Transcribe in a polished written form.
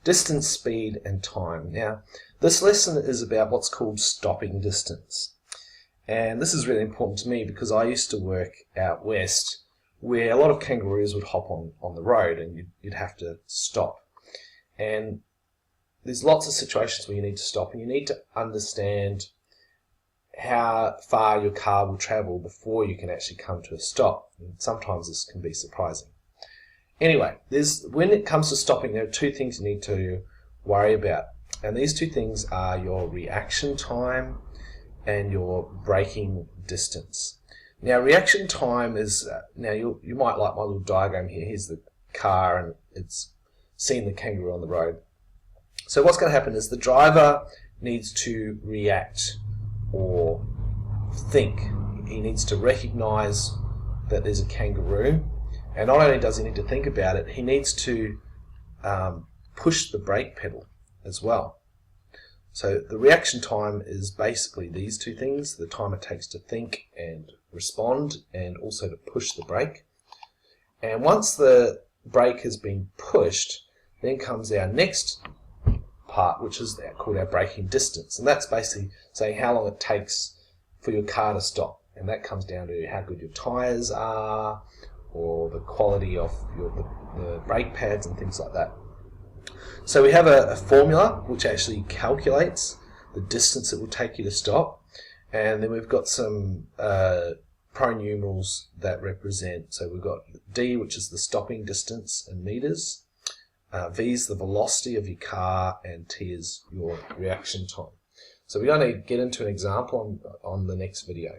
Distance, speed, and time. Now, this lesson is about what's called stopping distance. And this is really important to me because I used to work out west where a lot of kangaroos would hop on the road and you'd have to stop. And there's lots of situations where you need to stop and you need to understand how far your car will travel before you can actually come to a stop. And sometimes this can be surprising. Anyway, when it comes to stopping, there are two things you need to worry about. And these two things are your reaction time and your braking distance. Now, reaction time is, now you might like my little diagram here. Here's the car and it's seen the kangaroo on the road. So what's going to happen is the driver needs to react or think. He needs to recognize that there's a kangaroo, and not only does he need to think about it, he needs to push the brake pedal as well. So the reaction time is basically these two things: the time it takes to think and respond, and also to push the brake. And once the brake has been pushed, then comes our next part, which is called our braking distance, and that's basically saying how long it takes for your car to stop, and that comes down to how good your tyres are or the quality of the brake pads and things like that. So we have a formula which actually calculates the distance it will take you to stop, and then we've got some pronumerals that represent, so we've got D, which is the stopping distance in meters, V is the velocity of your car, and T is your reaction time. So we're going to get into an example on the next video.